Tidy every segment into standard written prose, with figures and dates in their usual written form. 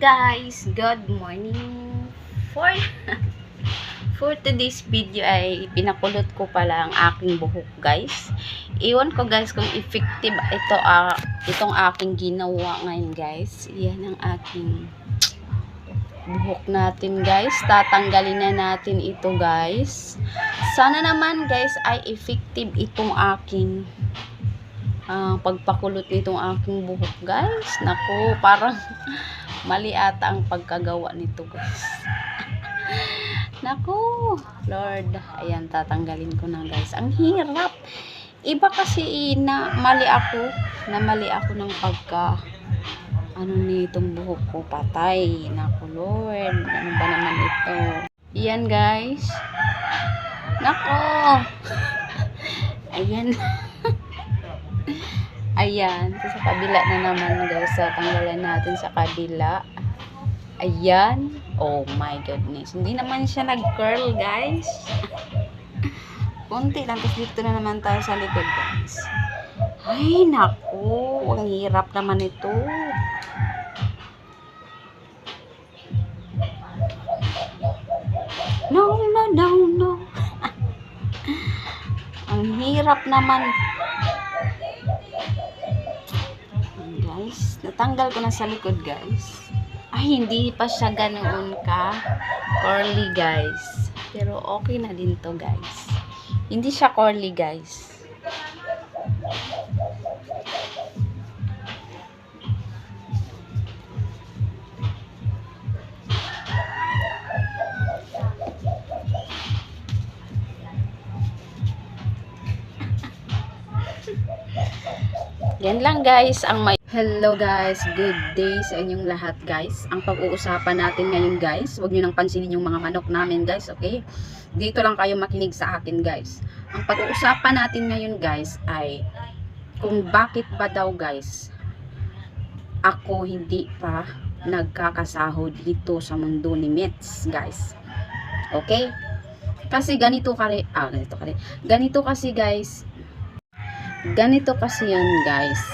guys, good morning. For today's video ay pinakulot ko pala ang aking buhok guys. Iwan ko guys kung effective itong aking ginawa ngayon guys. Yan ang aking buhok natin guys. Tatanggalin na natin ito guys. Sana naman guys ay effective itong aking pagpakulot nitong aking buhok guys. Naku, parang mali ata ang pagkagawa nito guys. Naku, Lord. Ayan, tatanggalin ko na guys. Ang hirap. Iba kasi na mali ako ng pagka nitong buhok ko, patay. Naku, Lord. Ano ba naman ito? Ayan guys. Naku. Ayan. Ayan. Sa kabila na naman guys. Tanggalan natin sa kabila. Ayan. Oh my goodness. Hindi naman siya nag-curl guys. Kunti lang. Tapos dito na naman tayo sa likod guys. Ay naku. Ang hirap naman ito. No. Ang hirap naman. Guys, natanggal ko na sa likod guys. Ay, hindi pa siya ganoon ka curly guys. Pero okay na din to guys. Hindi siya curly guys. Yan lang guys ang may... Hello guys, good day sa inyong lahat guys. Ang pag-uusapan natin ngayon guys, huwag nyo nang pansinin yung mga manok namin guys, okay? Dito lang kayo makinig sa akin guys. Ang pag-uusapan natin ngayon guys ay kung bakit ba daw guys ako hindi pa nagkakasahod dito sa mundo ni Mets guys. Okay? Kasi ganito kasi yun guys.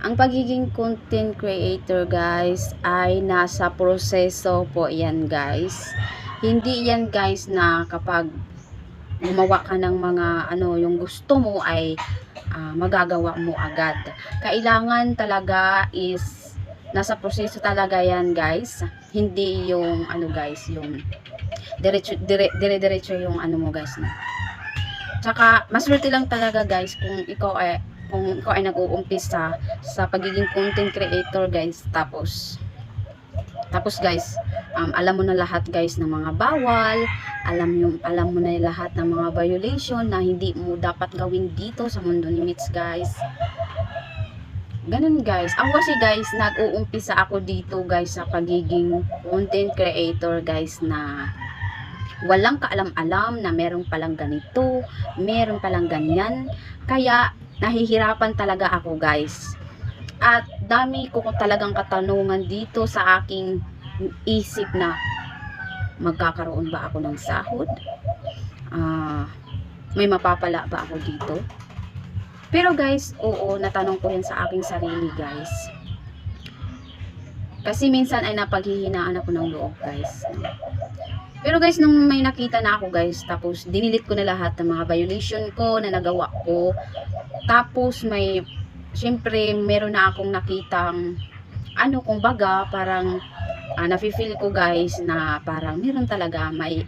Ang pagiging content creator guys ay nasa proseso po yan guys. Hindi yan guys na kapag gumawa ka ng mga yung gusto mo ay magagawa mo agad. Kailangan talaga is nasa proseso talaga yan guys. Hindi yung guys, yung dire-diretso yung mo guys. Tsaka maswerte lang talaga guys kung ikaw ay nag-uumpisa sa pagiging content creator guys, tapos guys alam mo na lahat guys ng mga bawal, alam mo na lahat ng mga violation na hindi mo dapat gawin dito sa mundo ni Mets guys. Ganun guys. Ako kasi guys nag-uumpisa ako dito guys sa pagiging content creator guys na walang kaalam-alam na meron palang ganito, meron palang ganyan, kaya nahihirapan talaga ako guys. At dami ko talagang katanungan dito sa aking isip na magkakaroon ba ako ng sahod? May mapapala ba ako dito? Pero guys, oo, natanong ko yan sa aking sarili guys. Kasi minsan ay napaghihinaan ako ng loob guys. Pero guys, nung may nakita na ako guys, tapos dinilit ko na lahat ng mga violation ko na nagawa ko. Tapos syempre meron na akong nakitang kumbaga parang nafe-feel ko guys na parang meron talaga, may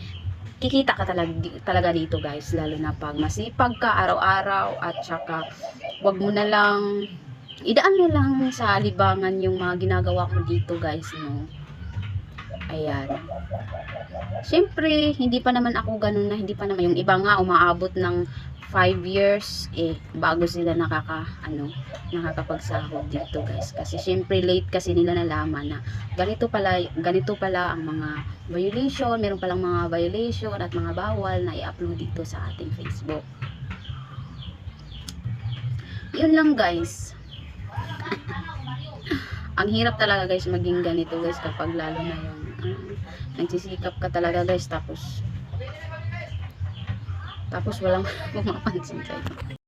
kikita ka talaga dito guys, lalo na pag masipag ka araw-araw, at saka wag mo na lang idaan mo lang sa libangan yung mga ginagawa mo dito guys, no. Ayan. Syempre hindi pa naman ako ganun, na hindi pa naman yung iba nga umaabot ng 5 years bago sila nakakapagsahod dito guys. Kasi syempre late kasi nila nalaman na ganito pala ang mga violation, meron palang mga violation at mga bawal na i-upload dito sa ating Facebook. Yun lang guys. Ang hirap talaga guys maging ganito guys, kapag lalo na yung nagsisikap ka talaga guys, tapos walang pumapansin sa'yo.